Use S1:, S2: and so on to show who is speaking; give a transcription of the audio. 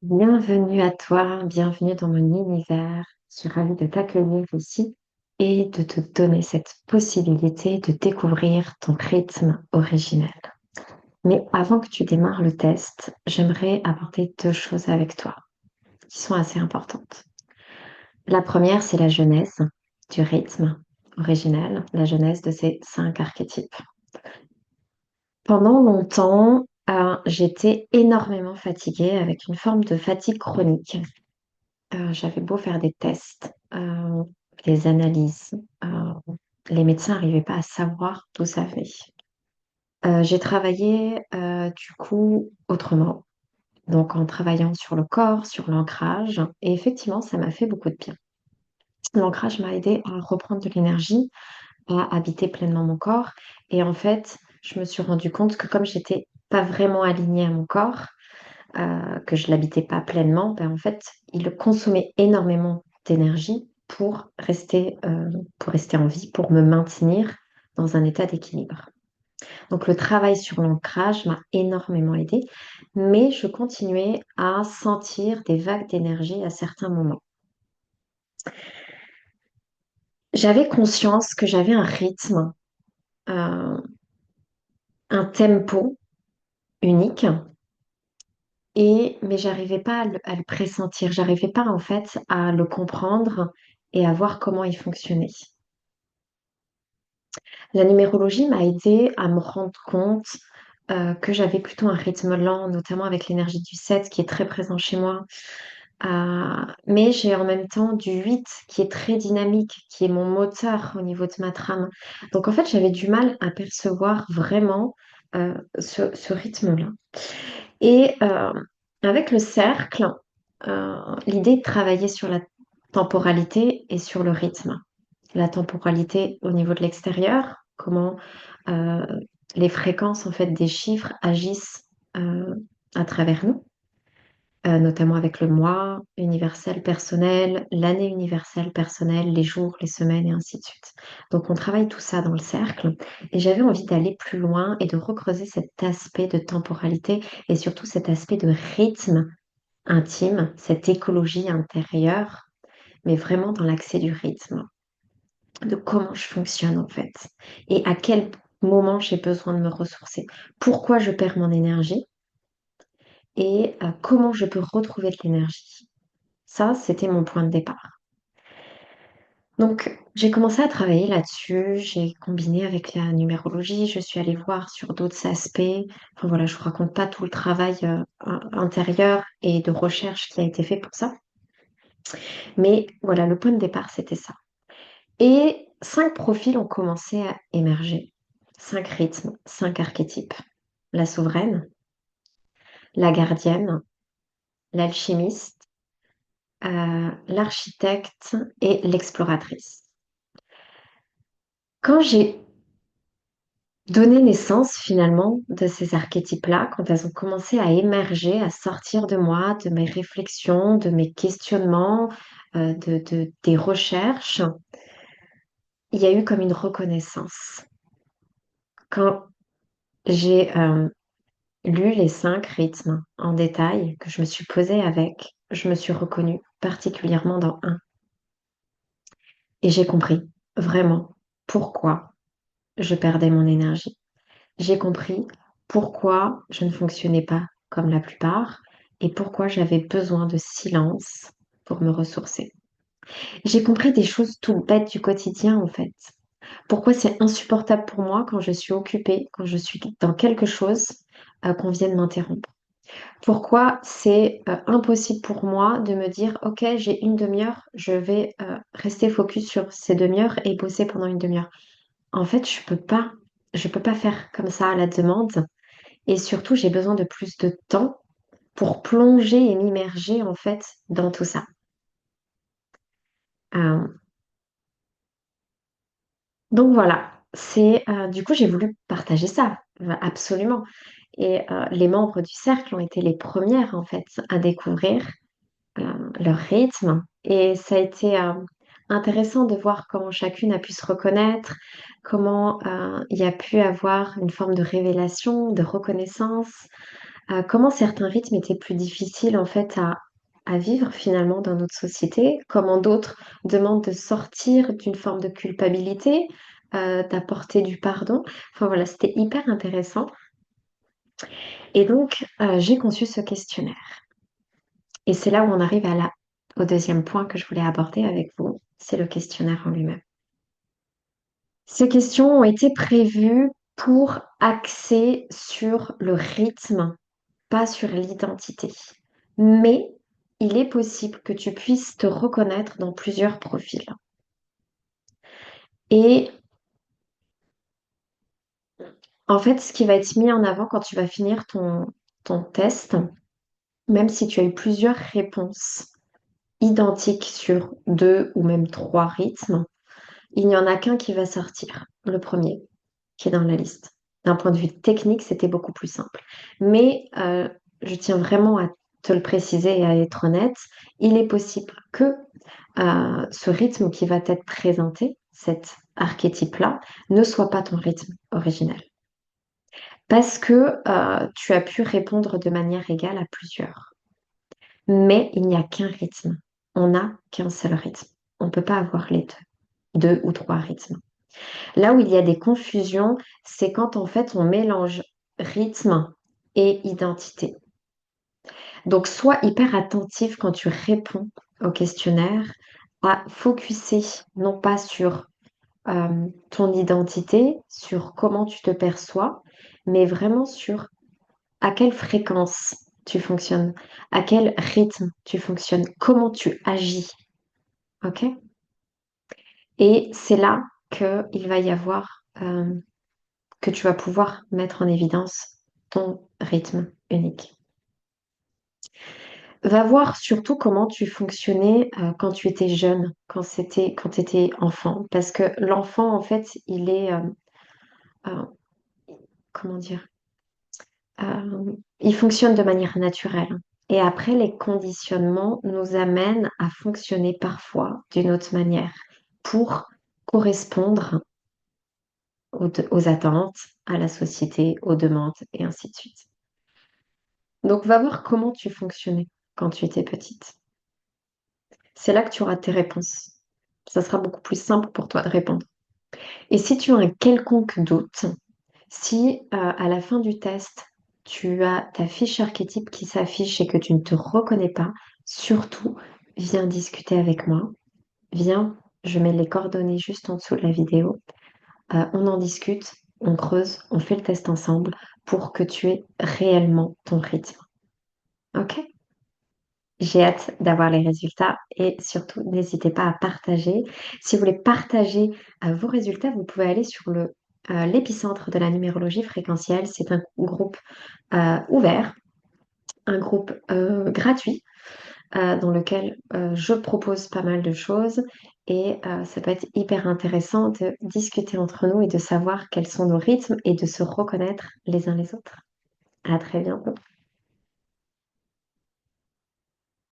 S1: Bienvenue à toi, bienvenue dans mon univers. Je suis ravie de t'accueillir ici et de te donner cette possibilité de découvrir ton rythme originel. Mais avant que tu démarres le test, j'aimerais aborder deux choses avec toi qui sont assez importantes. La première, c'est la genèse du rythme originel, la genèse de ces 5 archétypes. Pendant longtemps, j'étais énormément fatiguée avec une forme de fatigue chronique. J'avais beau faire des tests, des analyses, les médecins n'arrivaient pas à savoir d'où ça venait. J'ai travaillé, du coup autrement, donc en travaillant sur le corps, sur l'ancrage et effectivement, ça m'a fait beaucoup de bien. L'ancrage m'a aidé à reprendre de l'énergie, à habiter pleinement mon corps et en fait, je me suis rendu compte que comme j'étais pas vraiment alignée à mon corps, que je l'habitais pas pleinement, ben, en fait, il consommait énormément d'énergie pour rester en vie, pour me maintenir dans un état d'équilibre. Donc le travail sur l'ancrage m'a énormément aidé, mais je continuais à sentir des vagues d'énergie à certains moments. J'avais conscience que j'avais un rythme, euh, un tempo unique, mais j'arrivais pas à le pressentir, j'arrivais pas en fait à le comprendre et à voir comment il fonctionnait. La numérologie m'a aidé à me rendre compte que j'avais plutôt un rythme lent, notamment avec l'énergie du 7 qui est très présent chez moi. Mais j'ai en même temps du 8 qui est très dynamique, qui est mon moteur au niveau de ma trame. Donc en fait, j'avais du mal à percevoir vraiment ce rythme-là. Et avec le cercle, l'idée de travailler sur la temporalité et sur le rythme. La temporalité au niveau de l'extérieur, comment euh, les fréquences en fait des chiffres agissent euh, à travers nous, notamment avec le mois universel personnel, l'année universelle personnelle, les jours, les semaines et ainsi de suite. Donc on travaille tout ça dans le cercle et j'avais envie d'aller plus loin et de recreuser cet aspect de temporalité et surtout cet aspect de rythme intime, cette écologie intérieure, mais vraiment dans l'accès du rythme, de comment je fonctionne en fait et à quel moment j'ai besoin de me ressourcer, pourquoi je perds mon énergie et comment je peux retrouver de l'énergie. Ça, c'était mon point de départ. Donc, j'ai commencé à travailler là-dessus, j'ai combiné avec la numérologie, je suis allée voir sur d'autres aspects. Enfin voilà, je ne vous raconte pas tout le travail intérieur et de recherche qui a été fait pour ça. Mais voilà, le point de départ, c'était ça. Et 5 profils ont commencé à émerger. 5 rythmes, 5 archétypes. La souveraine, la gardienne, l'alchimiste, l'architecte et l'exploratrice. Quand j'ai donné naissance finalement de ces archétypes-là, quand elles ont commencé à émerger, à sortir de moi, de mes réflexions, de mes questionnements, des recherches, il y a eu comme une reconnaissance. Quand j'ai lu les 5 rythmes en détail, que je me suis posée avec, je me suis reconnue particulièrement dans un. Et j'ai compris vraiment pourquoi je perdais mon énergie. J'ai compris pourquoi je ne fonctionnais pas comme la plupart et pourquoi j'avais besoin de silence pour me ressourcer. J'ai compris des choses tout bêtes du quotidien en fait. Pourquoi c'est insupportable pour moi quand je suis occupée, quand je suis dans quelque chose, qu'on vienne m'interrompre. Pourquoi c'est impossible pour moi de me dire, OK, j'ai une demi-heure, je vais rester focus sur ces demi-heures et bosser pendant une demi-heure. En fait, je peux pas faire comme ça à la demande. Et surtout, j'ai besoin de plus de temps pour plonger et m'immerger en fait dans tout ça. Euh, donc voilà, du coup j'ai voulu partager ça, absolument. Et les membres du cercle ont été les premières en fait à découvrir leur rythme. Et ça a été intéressant de voir comment chacune a pu se reconnaître, comment il y a pu avoir une forme de révélation, de reconnaissance. comment certains rythmes étaient plus difficiles en fait à vivre finalement dans notre société, comment d'autres demandent de sortir d'une forme de culpabilité, d'apporter du pardon. Enfin voilà, c'était hyper intéressant. Et donc, j'ai conçu ce questionnaire. Et c'est là où on arrive au deuxième point que je voulais aborder avec vous, c'est le questionnaire en lui-même. Ces questions ont été prévues pour axer sur le rythme, pas sur l'identité. Mais il est possible que tu puisses te reconnaître dans plusieurs profils. Et en fait, ce qui va être mis en avant quand tu vas finir ton test, même si tu as eu plusieurs réponses identiques sur deux ou même trois rythmes, il n'y en a qu'un qui va sortir, le premier, qui est dans la liste. D'un point de vue technique, c'était beaucoup plus simple. Mais je tiens vraiment à te le préciser et à être honnête, il est possible que ce rythme qui va être présenté, cet archétype-là, ne soit pas ton rythme originel. Parce que tu as pu répondre de manière égale à plusieurs. Mais il n'y a qu'un rythme. On n'a qu'un seul rythme. On ne peut pas avoir les deux ou trois rythmes. Là où il y a des confusions, c'est quand en fait on mélange rythme et identité. Donc sois hyper attentif quand tu réponds au questionnaire à focuser non pas sur ton identité, sur comment tu te perçois, mais vraiment sur à quelle fréquence tu fonctionnes, à quel rythme tu fonctionnes, comment tu agis. OK? Et c'est là qu'il va y avoir, que tu vas pouvoir mettre en évidence ton rythme unique. Va voir surtout comment tu fonctionnais quand tu étais jeune, quand tu étais enfant. Parce que l'enfant, en fait, il est, euh, comment dire, il fonctionne de manière naturelle. Et après, les conditionnements nous amènent à fonctionner parfois d'une autre manière pour correspondre aux attentes, à la société, aux demandes, et ainsi de suite. Donc, va voir comment tu fonctionnais quand tu étais petite. C'est là que tu auras tes réponses. Ça sera beaucoup plus simple pour toi de répondre. Et si tu as un quelconque doute, si à la fin du test, tu as ta fiche archétype qui s'affiche et que tu ne te reconnais pas, surtout, viens discuter avec moi. Viens, je mets les coordonnées juste en dessous de la vidéo. On en discute, on creuse, on fait le test ensemble pour que tu aies réellement ton rythme. OK? J'ai hâte d'avoir les résultats et surtout, n'hésitez pas à partager. Si vous voulez partager vos résultats, vous pouvez aller sur l'épicentre de la numérologie fréquentielle. C'est un groupe ouvert, un groupe gratuit dans lequel je propose pas mal de choses et ça peut être hyper intéressant de discuter entre nous et de savoir quels sont nos rythmes et de se reconnaître les uns les autres. À très bientôt.